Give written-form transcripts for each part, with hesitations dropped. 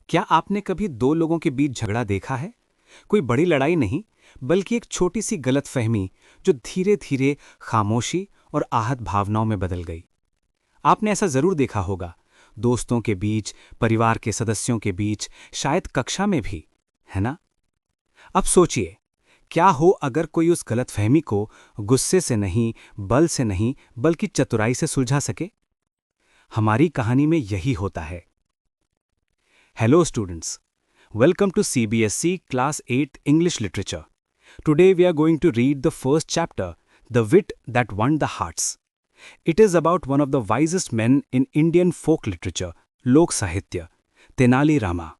क्या आपने कभी दो लोगों के बीच झगड़ा देखा है? कोई बड़ी लड़ाई नहीं, बल्कि एक छोटी सी गलतफहमी जो धीरे धीरे खामोशी और आहत भावनाओं में बदल गई। आपने ऐसा जरूर देखा होगा, दोस्तों के बीच, परिवार के सदस्यों के बीच, शायद कक्षा में भी, है ना? अब सोचिए, क्या हो अगर कोई उस गलतफहमी को गुस्से से नहीं, बल से नहीं, बल्कि चतुराई से सुलझा सके? हमारी कहानी में यही होता है। Hello students, welcome to CBSE Class 8 English Literature. Today we are going to read the first chapter, The Wit That Won the Hearts. It is about one of the wisest men in Indian folk literature, Lok Sahitya, Tenali Rama.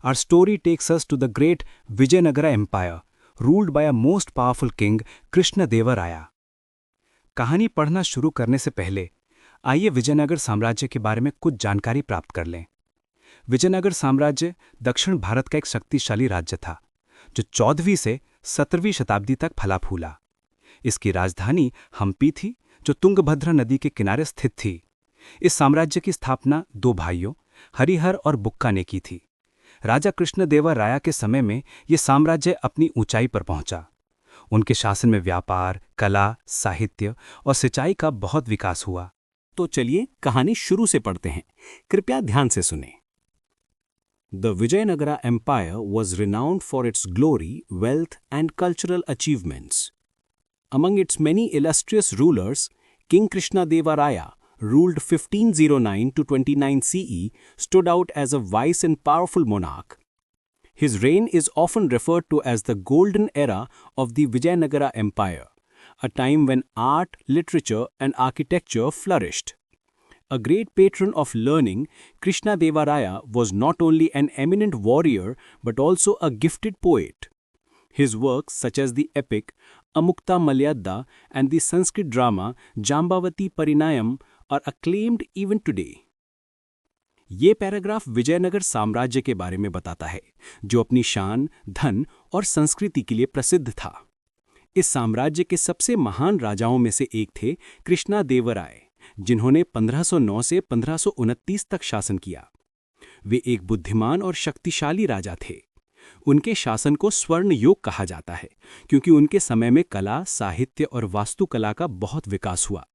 Our story takes us to the great Vijayanagara Empire, ruled by a most powerful king, Krishna Deva Raya. कहानी पढ़ना शुरू करने से पहले आइए विजयनगर साम्राज्य के बारे में कुछ जानकारी प्राप्त कर लें। विजयनगर साम्राज्य दक्षिण भारत का एक शक्तिशाली राज्य था, जो 14वीं से 17वीं शताब्दी तक फला फूला। इसकी राजधानी हम्पी थी, जो तुंगभद्रा नदी के किनारे स्थित थी। इस साम्राज्य की स्थापना दो भाइयों, हरिहर और बुक्का ने की थी। राजा कृष्णदेवा राया के समय में यह साम्राज्य अपनी ऊंचाई पर पहुंचा। उनके शासन में व्यापार, कला, साहित्य और सिंचाई का बहुत विकास हुआ। तो चलिए कहानी शुरू से पढ़ते हैं। कृपया ध्यान से सुनें। The Vijayanagara Empire was renowned for its glory, wealth, and cultural achievements. Among its many illustrious rulers, King Krishnadeva Raya, ruled 1509 to 29 CE, stood out as a wise and powerful monarch. His reign is often referred to as the golden era of the Vijayanagara Empire, a time when art, literature, and architecture flourished. A great patron of learning, Krishnadeva Raya was not only an eminent warrior but also a gifted poet. His works such as the epic Amukta Malyadda and the Sanskrit drama Jambavati Parinayam are acclaimed even today. ये paragraph Vijayanagar साम्राज्य के बारे में बताता है, जो अपनी शान, धन और संस्कृति के लिए प्रसिद्ध था। इस साम्राज्य के सबसे महान राजाओं में से एक थे कृष्णदेवराय, जिन्होंने 1509 से 1529 तक शासन किया। वे एक बुद्धिमान और शक्तिशाली राजा थे। उनके शासन को स्वर्ण युग कहा जाता है, क्योंकि उनके समय में कला, साहित्य और वास्तुकला का बहुत विकास हुआ।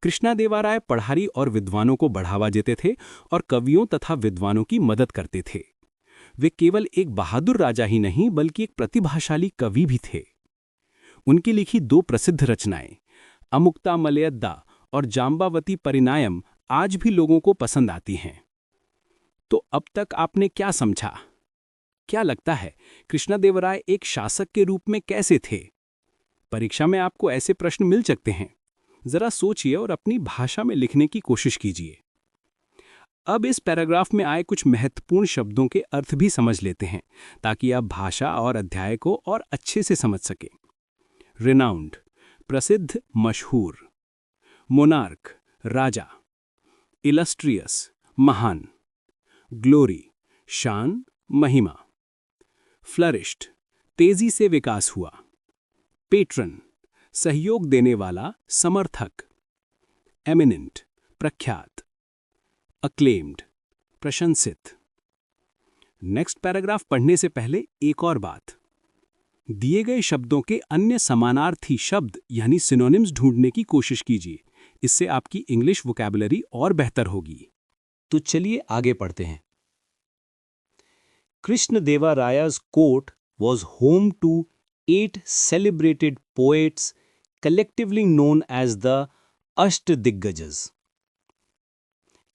कृष्णदेवराय पढ़ारी और विद्वानों को बढ़ावा देते थे और कवियों तथा विद्वानों की मदद करते थे। वे केवल एक बहादुर राजा ही नहीं, बल्कि एक प्रतिभाशाली कवि भी थे। उनकी लिखी दो प्रसिद्ध रचनाएं अमुक्ता मलयद्दा और जाम्बावती परिनायम आज भी लोगों को पसंद आती हैं। तो अब तक आपने क्या समझा? क्या लगता है कृष्णदेवराय एक शासक के रूप में कैसे थे? परीक्षा में आपको ऐसे प्रश्न मिल सकते हैं। जरा सोचिए और अपनी भाषा में लिखने की कोशिश कीजिए। अब इस पैराग्राफ में आए कुछ महत्वपूर्ण शब्दों के अर्थ भी समझ लेते हैं, ताकि आप भाषा और अध्याय को और अच्छे से समझ सकें। रिनाउंड, प्रसिद्ध, मशहूर। मोनार्क, राजा। इलस्ट्रियस, महान। ग्लोरी, शान, महिमा। फ्लरिश्ड, तेजी से विकास हुआ। पेट्रन, सहयोग देने वाला, समर्थक। एमिनेंट, प्रख्यात। अक्लेम्ड, प्रशंसित। नेक्स्ट पैराग्राफ पढ़ने से पहले एक और बात, दिए गए शब्दों के अन्य समानार्थी शब्द यानी सिनोनिम्स ढूंढने की कोशिश कीजिए। इससे आपकी इंग्लिश वोकैबुलरी और बेहतर होगी। तो चलिए आगे पढ़ते हैं। Krishnadeva Raya's court was home to 8 celebrated poets collectively known as the अष्टदिग्गजस।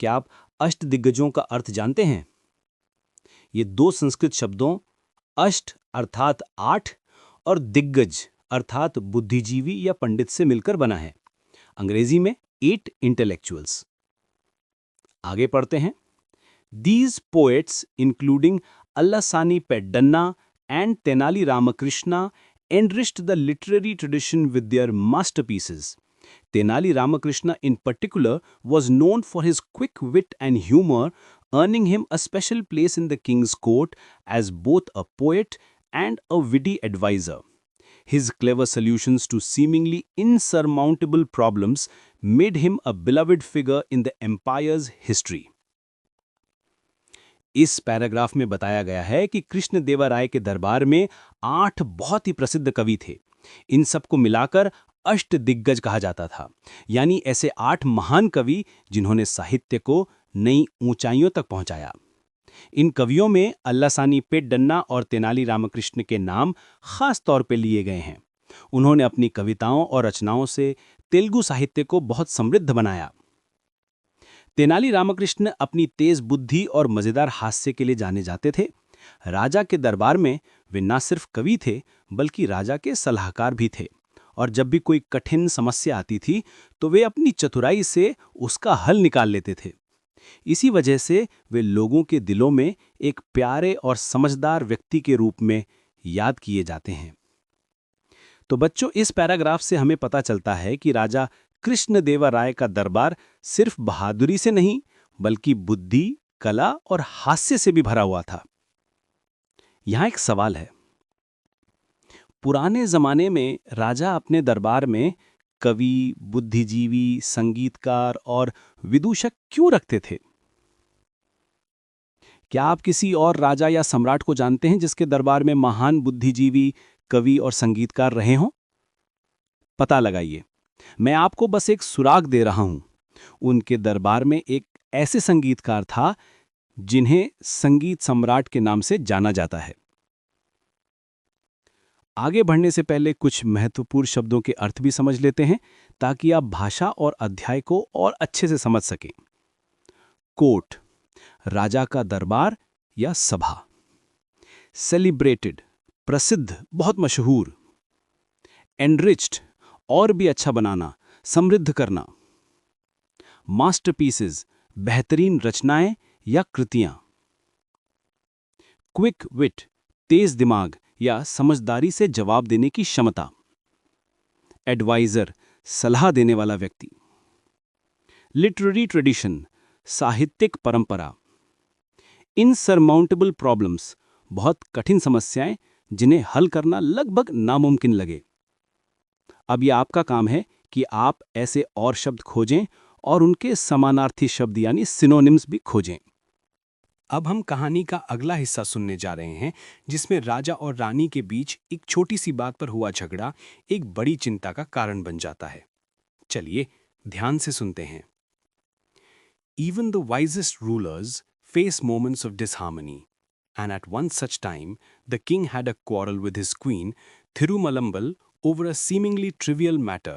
क्या आप अष्टदिग्गजों का अर्थ जानते हैं? ये दो संस्कृत शब्दों अष्ट अर्थात 8 और दिग्गज अर्थात बुद्धिजीवी या पंडित से मिलकर बना है। अंग्रेजी में 8 इंटेलेक्चुअल्स। आगे पढ़ते हैं। These poets, including Allasani Peddanna and Tenali Ramakrishna, enriched the literary tradition with their masterpieces. Tenali Ramakrishna in particular was known for his quick wit and humor, earning him a special place in the king's court as both a poet and a witty advisor. His clever solutions to seemingly insurmountable problems made him a beloved figure in the empire's history. इस paragraph में बताया गया है कि कृष्णदेवराय के दरबार में 8 बहुत ही प्रसिद्ध कवि थे। इन सबको मिलाकर अष्टदिग्गज कहा जाता था, यानी ऐसे 8 महान कवि जिन्होंने साहित्य को नई ऊंचाइयों तक पहुंचाया। इन कवियों में अल्लासानी पेड्डन्ना और तेनाली रामकृष्ण के नाम खास तौर पर लिए गए हैं। उन्होंने अपनी कविताओं और रचनाओं से तेलुगु साहित्य को बहुत समृद्ध बनाया। तेनाली रामकृष्ण अपनी तेज बुद्धि और मजेदार हास्य के लिए जाने जाते थे। राजा के दरबार में वे न सिर्फ कवि थे, बल्कि राजा के सलाहकार भी थे, और जब भी कोई कठिन समस्या आती थी तो वे अपनी चतुराई से उसका हल निकाल लेते थे। इसी वजह से वे लोगों के दिलों में एक प्यारे और समझदार व्यक्ति के रूप में याद किए जाते हैं। तो बच्चों, इस पैराग्राफ से हमें पता चलता है कि राजा कृष्णदेवराय का दरबार सिर्फ बहादुरी से नहीं, बल्कि बुद्धि, कला और हास्य से भी भरा हुआ था। यहां एक सवाल है, पुराने जमाने में राजा अपने दरबार में कवि, बुद्धिजीवी, संगीतकार और विदूषक क्यों रखते थे? क्या आप किसी और राजा या सम्राट को जानते हैं जिसके दरबार में महान बुद्धिजीवी, कवि और संगीतकार रहे हों? पता लगाइए। मैं आपको बस एक सुराग दे रहा हूं। उनके दरबार में एक ऐसे संगीतकार था जिन्हें संगीत सम्राट के नाम से जाना जाता है। आगे बढ़ने से पहले कुछ महत्वपूर्ण शब्दों के अर्थ भी समझ लेते हैं, ताकि आप भाषा और अध्याय को और अच्छे से समझ सकें। कोर्ट, राजा का दरबार या सभा। सेलिब्रेटेड, प्रसिद्ध, बहुत मशहूर। एनरिच्ड, और भी अच्छा बनाना, समृद्ध करना। मास्टरपीसेस, बेहतरीन रचनाएं या कृतियां। क्विक विट, तेज दिमाग या समझदारी से जवाब देने की क्षमता। एडवाइजर, सलाह देने वाला व्यक्ति। लिटरेरी ट्रेडिशन, साहित्यिक परंपरा। इनसरमाउंटेबल प्रॉब्लम्स, बहुत कठिन समस्याएं जिन्हें हल करना लगभग नामुमकिन लगे। अब यह आपका काम है कि आप ऐसे और शब्द खोजें और उनके समानार्थी शब्द यानी सिनोनिम्स भी खोजें। अब हम कहानी का अगला हिस्सा सुनने जा रहे हैं, जिसमें राजा और रानी के बीच एक छोटी सी बात पर हुआ झगड़ा एक बड़ी चिंता का कारण बन जाता है। चलिए ध्यान से सुनते हैं। Even the wisest rulers face moments of disharmony, and at one such time, the king had a quarrel with his queen, Thirumalambal, over a seemingly trivial matter.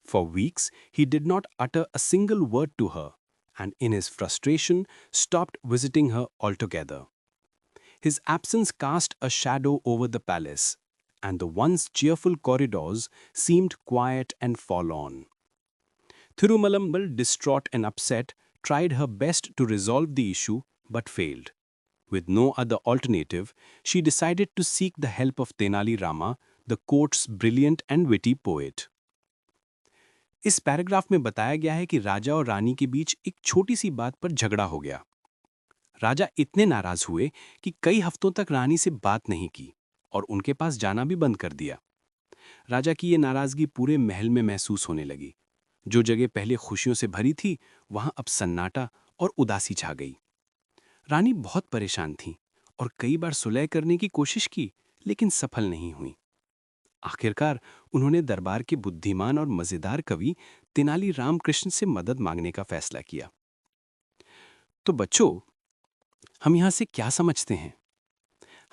For weeks, he did not utter a single word to her, and in his frustration, stopped visiting her altogether. His absence cast a shadow over the palace, and the once cheerful corridors seemed quiet and forlorn. Thirumalambal, distraught and upset, tried her best to resolve the issue but failed. With no other alternative, she decided to seek the help of Tenali Rama, the court's brilliant and witty poet. इस paragraph में बताया गया है कि राजा और रानी के बीच एक छोटी सी बात पर झगड़ा हो गया। राजा इतने नाराज हुए कि कई हफ्तों तक रानी से बात नहीं की और उनके पास जाना भी बंद कर दिया। राजा की ये नाराजगी पूरे महल में महसूस होने लगी। जो जगह पहले खुशियों से भरी थी, वहां अब सन्नाटा और उदासी छा गई। रानी बहुत परेशान थी और कई बार सुलह करने की कोशिश की, लेकिन सफल नहीं हुई। आखिरकार उन्होंने दरबार के बुद्धिमान और मजेदार कवि तेनाली रामकृष्ण से मदद मांगने का फैसला किया। तो बच्चों, हम यहां से क्या समझते हैं?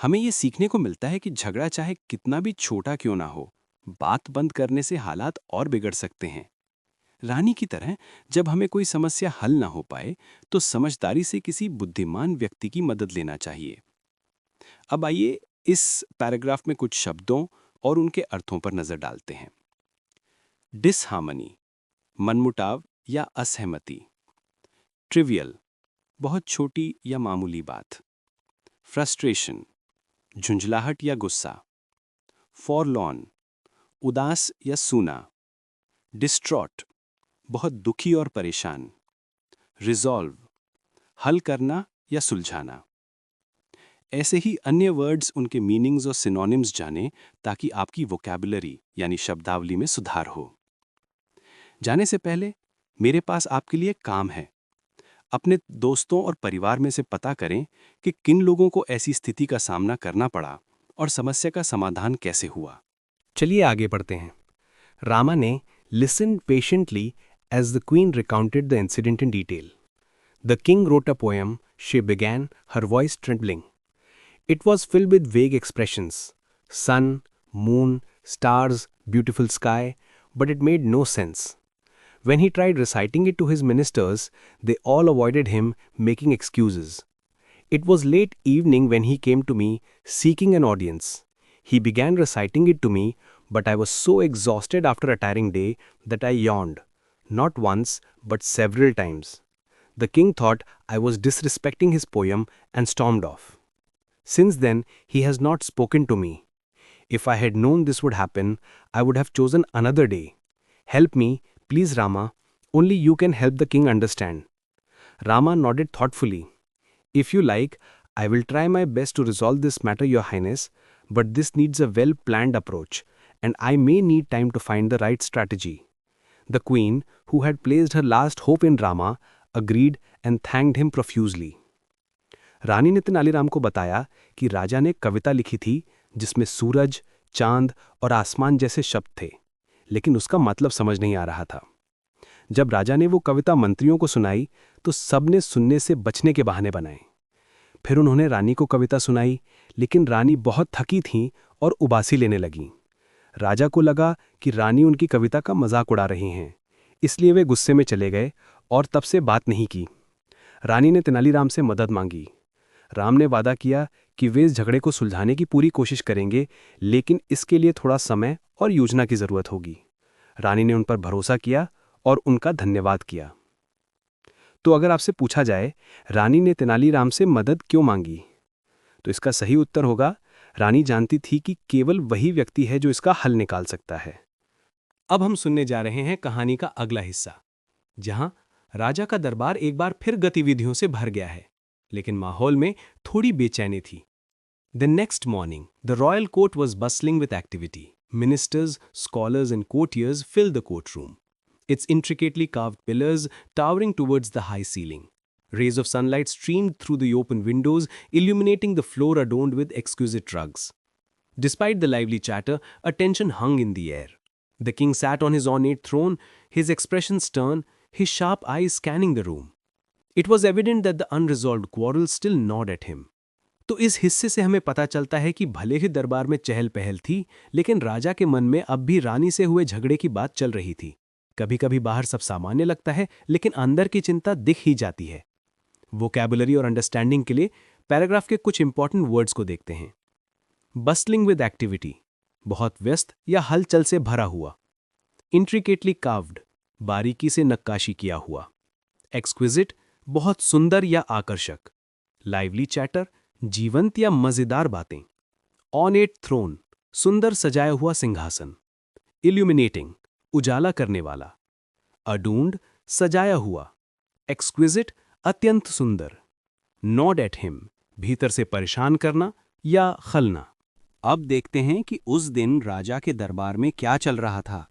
हमें यह सीखने को मिलता है कि झगड़ा चाहे कितना भी छोटा क्यों ना हो, बात बंद करने से हालात और बिगड़ सकते हैं। रानी की तरह जब हमें कोई समस्या हल ना हो पाए, तो समझदारी से किसी बुद्धिमान व्यक्ति की मदद लेना चाहिए। अब आइए इस पैराग्राफ में कुछ शब्दों और उनके अर्थों पर नजर डालते हैं। डिसहार्मनी, मनमुटाव या असहमति। ट्रिवियल, बहुत छोटी या मामूली बात। फ्रस्ट्रेशन, झुंझलाहट या गुस्सा। फॉरलॉर्न, उदास या सूना। डिस्ट्रॉट, बहुत दुखी और परेशान। रिजॉल्व, हल करना या सुलझाना। ऐसे ही अन्य वर्ड्स, उनके मीनिंग्स और सिनोनिम्स जानें, ताकि आपकी वोकैबुलरी यानी शब्दावली में सुधार हो। जाने से पहले मेरे पास आपके लिए काम है। अपने दोस्तों और परिवार में से पता करें कि किन लोगों को ऐसी स्थिति का सामना करना पड़ा और समस्या का समाधान कैसे हुआ। चलिए आगे बढ़ते हैं। रामा ने listened patiently as the queen recounted the incident in detail. The king wrote a poem, she began, her voice trembling. It was filled with vague expressions: sun, moon, stars, beautiful sky, but it made no sense. When he tried reciting it to his ministers, they all avoided him, making excuses. It was late evening when he came to me, seeking an audience. He began reciting it to me, but I was so exhausted after a tiring day that I yawned, not once, but several times. The king thought I was disrespecting his poem and stormed off. Since then, he has not spoken to me. If I had known this would happen, I would have chosen another day. Help me, please, Rama. Only you can help the king understand. Rama nodded thoughtfully. If you like, I will try my best to resolve this matter, Your Highness, but this needs a well-planned approach, and I may need time to find the right strategy. The queen, who had placed her last hope in Rama, agreed and thanked him profusely. रानी ने तेनालीराम को बताया कि राजा ने कविता लिखी थी जिसमें सूरज, चांद और आसमान जैसे शब्द थे, लेकिन उसका मतलब समझ नहीं आ रहा था। जब राजा ने वो कविता मंत्रियों को सुनाई तो सबने सुनने से बचने के बहाने बनाए। फिर उन्होंने रानी को कविता सुनाई, लेकिन रानी बहुत थकी थीं और उबासी लेने लगीं। राजा को लगा कि रानी उनकी कविता का मजाक उड़ा रही हैं, इसलिए वे गुस्से में चले गए और तब से बात नहीं की। रानी ने तेनालीराम से मदद मांगी। राम ने वादा किया कि वे इस झगड़े को सुलझाने की पूरी कोशिश करेंगे, लेकिन इसके लिए थोड़ा समय और योजना की जरूरत होगी। रानी ने उन पर भरोसा किया और उनका धन्यवाद किया। तो अगर आपसे पूछा जाए रानी ने तेनालीराम से मदद क्यों मांगी, तो इसका सही उत्तर होगा, रानी जानती थी कि केवल वही व्यक्ति है जो इसका हल निकाल सकता है। अब हम सुनने जा रहे हैं कहानी का अगला हिस्सा, जहां राजा का दरबार एक बार फिर गतिविधियों से भर गया है, लेकिन माहौल में थोड़ी बेचैनी थी। The next morning, the royal court was bustling with activity. Ministers, scholars, and courtiers filled the courtroom, its intricately carved pillars towering towards the high ceiling. Rays of sunlight streamed through the open windows, illuminating the floor adorned with exquisite rugs. Despite the lively chatter, attention hung in the air. The king sat on his ornate throne, his expression stern, his sharp eyes scanning the room. It was evident that the unresolved quarrel still gnawed at him. तो इस हिस्से से हमें पता चलता है कि भले ही दरबार में चहल पहल थी, लेकिन राजा के मन में अब भी रानी से हुए झगड़े की बात चल रही थी। कभी कभी बाहर सब सामान्य लगता है, लेकिन अंदर की चिंता दिख ही जाती है। वोकैबुलरी और अंडरस्टैंडिंग के लिए पैराग्राफ के कुछ इंपॉर्टेंट वर्ड्स को देखते हैं। बस्टलिंग विद एक्टिविटी, बहुत व्यस्त या हलचल से भरा हुआ। इंट्रिकेटली कार्व्ड, बारीकी से नक्काशी किया हुआ। एक्सक्विजिट, बहुत सुंदर या आकर्षक। लाइवली चैटर, जीवंत या मजेदार बातें। ऑनेट थ्रोन, सुंदर सजाया हुआ सिंहासन। इल्यूमिनेटिंग, उजाला करने वाला। अडून्ड, सजाया हुआ। एक्सक्विजिट, अत्यंत सुंदर। नॉड एट हिम, भीतर से परेशान करना या खलना। अब देखते हैं कि उस दिन राजा के दरबार में क्या चल रहा था।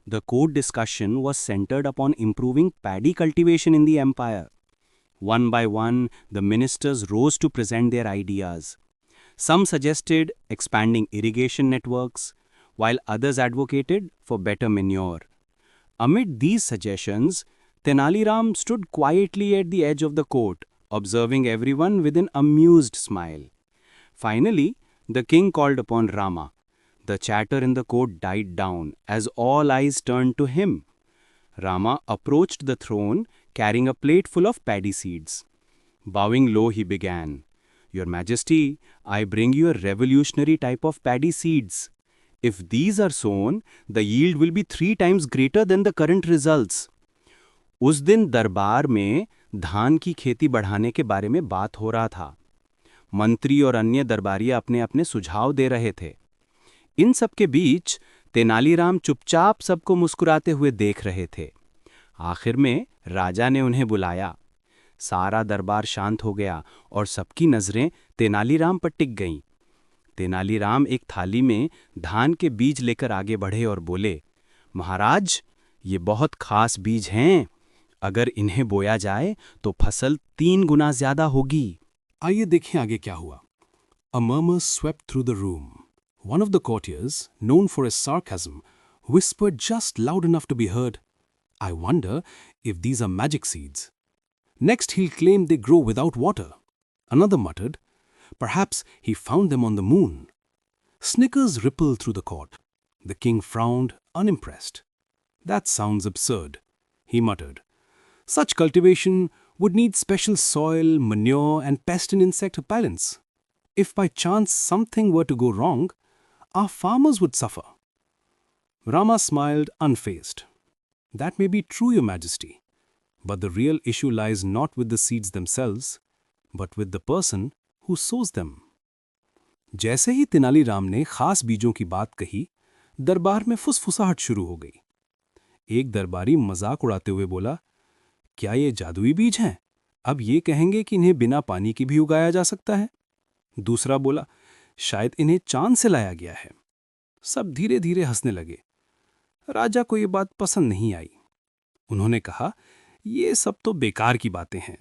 The court discussion was centered upon improving paddy cultivation in the empire. One by one, the ministers rose to present their ideas. Some suggested expanding irrigation networks, while others advocated for better manure. Amid these suggestions, Tenali Ram stood quietly at the edge of the court, observing everyone with an amused smile. Finally, the king called upon Rama. The chatter in the court died down as all eyes turned to him. Rama approached the throne carrying a plate full of paddy seeds. Bowing low, he began, "Your Majesty, I bring you a revolutionary type of paddy seeds. If these are sown, the yield will be 3 times greater than the current results." उस दिन दरबार में धान की खेती बढ़ाने के बारे में बात हो रहा था। मंत्री और अन्य दरबारी अपने अपने सुझाव दे रहे थे। इन सब के बीच तेनालीराम चुपचाप सबको मुस्कुराते हुए देख रहे थे। आखिर में राजा ने उन्हें बुलाया। सारा दरबार शांत हो गया और सबकी नजरें तेनालीराम पर टिक गईं। तेनालीराम एक थाली में धान के बीज लेकर आगे बढ़े और बोले, "महाराज, ये बहुत खास बीज हैं। अगर इन्हें बोया जाए तो फसल 3 गुना ज्यादा होगी। आइए देखें आगे क्या हुआ। A murmur swept through the room. One of the courtiers, known for his sarcasm, whispered just loud enough to be heard, "I wonder if these are magic seeds." Next, he'll claim they grow without water. Another muttered, "Perhaps he found them on the moon." Snickers rippled through the court. The king frowned, unimpressed. "That sounds absurd," he muttered. "Such cultivation would need special soil, manure, and pest and insect repellents. If by chance something were to go wrong, our farmers would suffer." Rama smiled unfazed. "That may be true, Your Majesty, but the real issue lies not with the seeds themselves, but with the person who sows them." जैसे ही तेनालीराम ने खास बीजों की बात कही, दरबार में फुसफुसाहट शुरू हो गई। एक दरबारी मजाक उड़ाते हुए बोला, "क्या ये जादुई बीज हैं? अब ये कहेंगे कि इन्हें बिना पानी के भी उगाया जा सकता है?" दूसरा बोला, "शायद इन्हें चांद से लाया गया है।" सब धीरे धीरे हंसने लगे। राजा को ये बात पसंद नहीं आई। उन्होंने कहा, "ये सब तो बेकार की बातें हैं।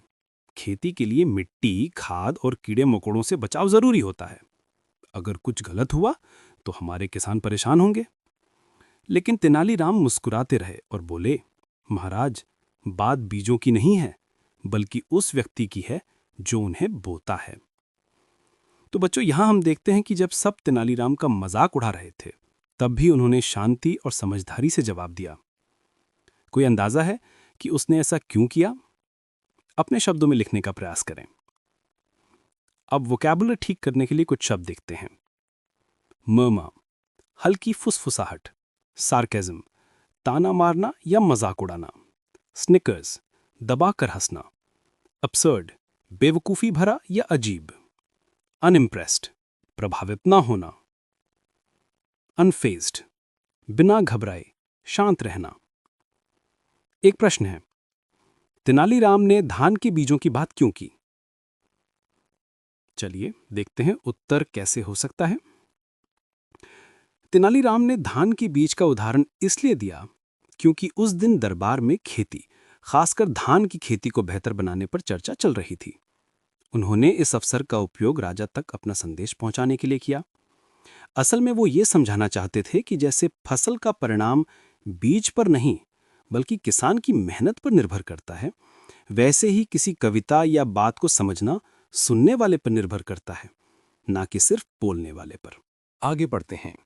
खेती के लिए मिट्टी, खाद और कीड़े मकोड़ों से बचाव जरूरी होता है। अगर कुछ गलत हुआ तो हमारे किसान परेशान होंगे।" लेकिन तेनालीराम मुस्कुराते रहे और बोले, "महाराज, बात बीजों की नहीं है, बल्कि उस व्यक्ति की है जो उन्हें बोता है।" तो बच्चों, यहां हम देखते हैं कि जब सब तेनालीराम का मजाक उड़ा रहे थे, तब भी उन्होंने शांति और समझदारी से जवाब दिया। कोई अंदाजा है कि उसने ऐसा क्यों किया? अपने शब्दों में लिखने का प्रयास करें। अब वोकैबुलरी ठीक करने के लिए कुछ शब्द देखते हैं। मर्मा, हल्की फुसफुसाहट, सार्केज्म, ताना मारना या मजाक उड़ाना। स्निकर्स, दबाकर हंसना। अपसर्ड, बेवकूफी भरा या अजीब। अनइम्प्रेस्ड, प्रभावित ना होना। अनफेज्ड, बिना घबराए, शांत रहना। एक प्रश्न है, तेनालीराम ने धान के बीजों की बात क्यों की? चलिए देखते हैं उत्तर कैसे हो सकता है। तेनालीराम ने धान के बीज का उदाहरण इसलिए दिया क्योंकि उस दिन दरबार में खेती, खासकर धान की खेती को बेहतर बनाने पर चर्चा चल रही थी। उन्होंने इस अवसर का उपयोग राजा तक अपना संदेश पहुंचाने के लिए किया। असल में वो ये समझाना चाहते थे कि जैसे फसल का परिणाम बीज पर नहीं, बल्कि किसान की मेहनत पर निर्भर करता है, वैसे ही किसी कविता या बात को समझना सुनने वाले पर निर्भर करता है, ना कि सिर्फ बोलने वाले पर। आगे बढ़ते हैं।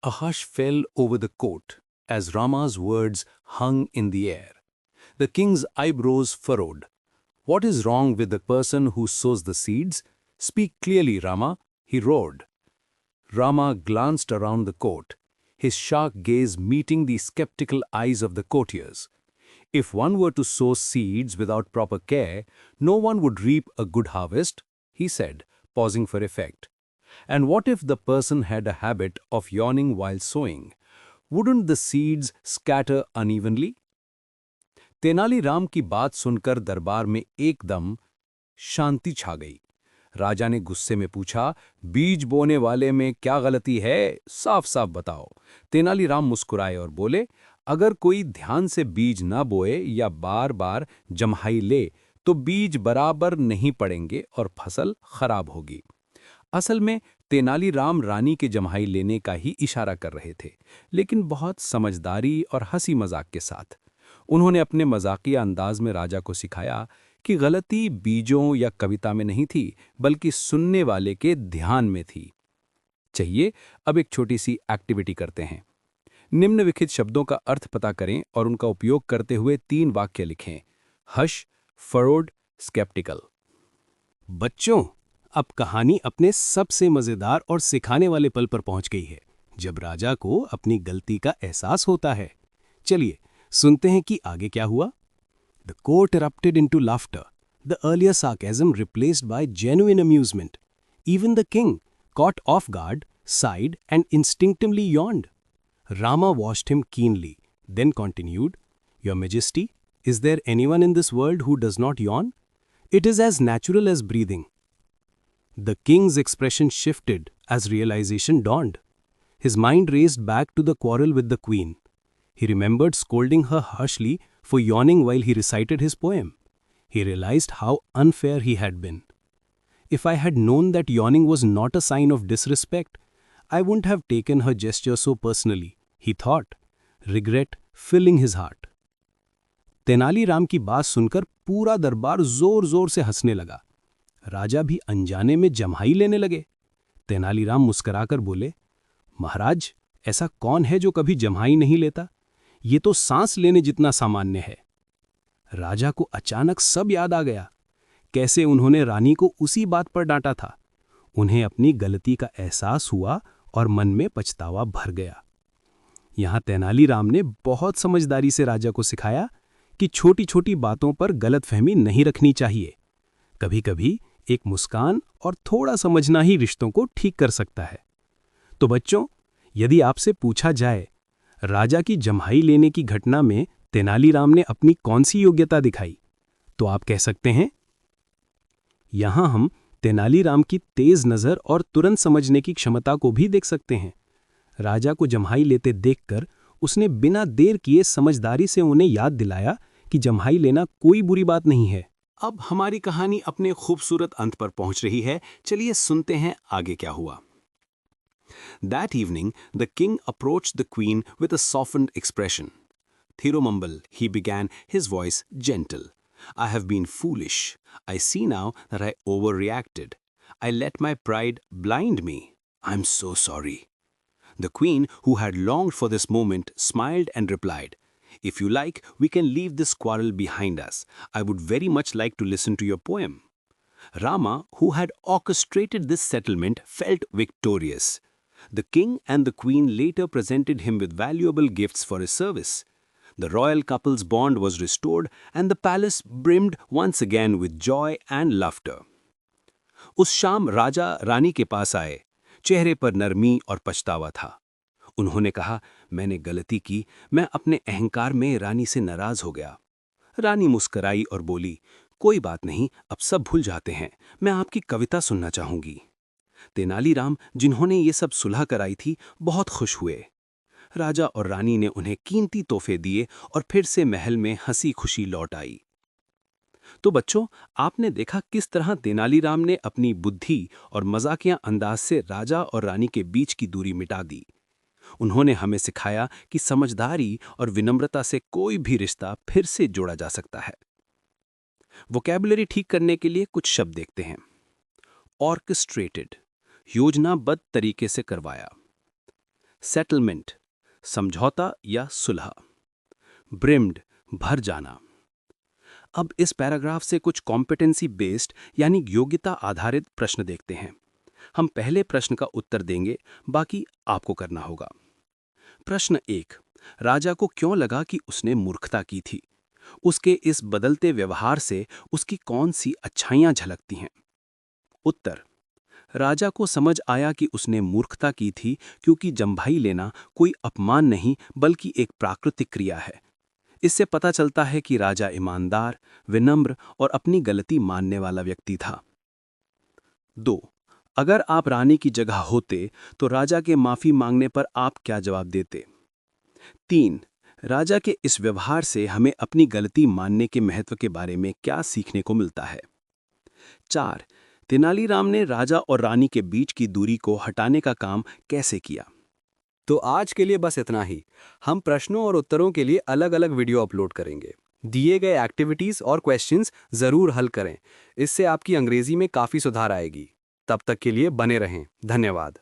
A hush fell over the court as Rama's words hung in the air. The king's eyebrows furrowed. "What is wrong with the person who sows the seeds? Speak clearly, Rama," he roared. Rama glanced around the court, his sharp gaze meeting the skeptical eyes of the courtiers. "If one were to sow seeds without proper care, no one would reap a good harvest," he said, pausing for effect. "And what if the person had a habit of yawning while sowing? Wouldn't the seeds scatter unevenly?" Tenaliram की बात सुनकर दरबार में एकदम शांति छा गई। राजा ने गुस्से में पूछा, "बीज बोने वाले में क्या गलती है? साफ साफ बताओ." तेनालीराम मुस्कुराए और बोले, "अगर कोई ध्यान से बीज न बोए या बार बार जम्हाई ले तो बीज बराबर नहीं पड़ेंगे और फसल खराब होगी." असल में तेनालीराम रानी के जम्हाई लेने का ही इशारा कर रहे थे, लेकिन बहुत समझदारी और हंसी मजाक के साथ। उन्होंने अपने मजाकिया अंदाज में राजा को सिखाया कि गलती बीजों या कविता में नहीं थी, बल्कि सुनने वाले के ध्यान में थी। चाहिए अब एक छोटी सी एक्टिविटी करते हैं। निम्नलिखित शब्दों का अर्थ पता करें और उनका उपयोग करते हुए 3 वाक्य लिखें। Hush, furrowed, sceptical. बच्चों, अब कहानी अपने सबसे मजेदार और सिखाने वाले पल पर पहुंच गई है, जब राजा को अपनी गलती का एहसास होता है। चलिए सुनते हैं कि आगे क्या हुआ। The court erupted into laughter, the earlier sarcasm replaced by genuine amusement. Even the king, caught off guard, sighed and instinctively yawned. Rama watched him keenly, then continued, "Your Majesty, is there anyone in this world who does not yawn? It is as natural as breathing." The king's expression shifted as realization dawned. His mind raced back to the quarrel with the queen. He remembered scolding her harshly for yawning while he recited his poem. He realized how unfair he had been. If I had known that yawning was not a sign of disrespect, I wouldn't have taken her gesture so personally, he thought, regret filling his heart. Tenaliram की बात सुनकर पूरा दरबार जोर जोर से हंसने लगा। राजा भी अनजाने में जम्हाई लेने लगे। तेनालीराम मुस्कुराकर बोले, महाराज, ऐसा कौन है जो कभी जम्हाई नहीं लेता? ये तो सांस लेने जितना सामान्य है। राजा को अचानक सब याद आ गया, कैसे उन्होंने रानी को उसी बात पर डांटा था। उन्हें अपनी गलती का एहसास हुआ और मन में पछतावा भर गया। यहाँ तेनालीराम ने बहुत समझदारी से राजा को सिखाया कि छोटी छोटी बातों पर गलतफहमी नहीं रखनी चाहिए। कभी कभी एक मुस्कान और थोड़ा समझना ही रिश्तों को ठीक कर सकता है। तो बच्चों, यदि आपसे पूछा जाए, राजा की जम्हाई लेने की घटना में तेनालीराम ने अपनी कौन सी योग्यता दिखाई, तो आप कह सकते हैं। यहां हम तेनालीराम की तेज नजर और तुरंत समझने की क्षमता को भी देख सकते हैं। राजा को जम्हाई लेते देखकर उसने बिना देर किए समझदारी से उन्हें याद दिलाया कि जम्हाई लेना कोई बुरी बात नहीं है। अब हमारी कहानी अपने खूबसूरत अंत पर पहुंच रही है। चलिए सुनते हैं आगे क्या हुआ। That evening, the king approached the queen with a softened expression. Thirumambal, he began, his voice gentle. I have been foolish. I see now that I overreacted. I let my pride blind me. I'm so sorry. The queen, who had longed for this moment, smiled and replied, If you like, we can leave this quarrel behind us. I would very much like to listen to your poem. Rama, who had orchestrated this settlement, felt victorious. The king and the queen later presented him with valuable gifts for his service. The royal couple's bond was restored and the palace brimmed once again with joy and laughter. उस शाम राजा रानी के पास आए। चेहरे पर नरमी और पछतावा था। उन्होंने कहा, मैंने गलती की, मैं अपने अहंकार में रानी से नाराज हो गया। रानी मुस्कुराई और बोली, कोई बात नहीं, अब सब भूल जाते हैं, मैं आपकी कविता सुनना चाहूंगी। तेनालीराम, जिन्होंने ये सब सुलह कराई थी, बहुत खुश हुए। राजा और रानी ने उन्हें कीमती तोहफे दिए और फिर से महल में हंसी खुशी लौट आई। तो बच्चों, आपने देखा किस तरह तेनालीराम ने अपनी बुद्धि और मजाकिया अंदाज से राजा और रानी के बीच की दूरी मिटा दी। उन्होंने हमें सिखाया कि समझदारी और विनम्रता से कोई भी रिश्ता फिर से जोड़ा जा सकता है। वोकैबुलरी ठीक करने के लिए कुछ शब्द देखते हैं। ऑर्केस्ट्रेटेड, योजनाबद्ध तरीके से करवाया। सेटलमेंट, समझौता या सुलह। ब्रिम्ड, भर जाना। अब इस पैराग्राफ से कुछ कॉम्पिटेंसी बेस्ड यानी योग्यता आधारित प्रश्न देखते हैं। हम पहले प्रश्न का उत्तर देंगे, बाकी आपको करना होगा। प्रश्न 1, राजा को क्यों लगा कि उसने मूर्खता की थी? उसके इस बदलते व्यवहार से उसकी कौन सी अच्छाइयां झलकती हैं? उत्तर, राजा को समझ आया कि उसने मूर्खता की थी क्योंकि जम्हाई लेना कोई अपमान नहीं बल्कि एक प्राकृतिक क्रिया है। इससे पता चलता है कि राजा ईमानदार, विनम्र और अपनी गलती मानने वाला व्यक्ति था। 2, अगर आप रानी की जगह होते तो राजा के माफी मांगने पर आप क्या जवाब देते? 3, राजा के इस व्यवहार से हमें अपनी गलती मानने के महत्व के बारे में क्या सीखने को मिलता है? 4, तेनालीराम ने राजा और रानी के बीच की दूरी को हटाने का काम कैसे किया? तो आज के लिए बस इतना ही। हम प्रश्नों और उत्तरों के लिए अलग अलग वीडियो अपलोड करेंगे। दिए गए एक्टिविटीज और क्वेश्चंस जरूर हल करें। इससे आपकी अंग्रेजी में काफ़ी सुधार आएगी। तब तक के लिए बने रहें। धन्यवाद।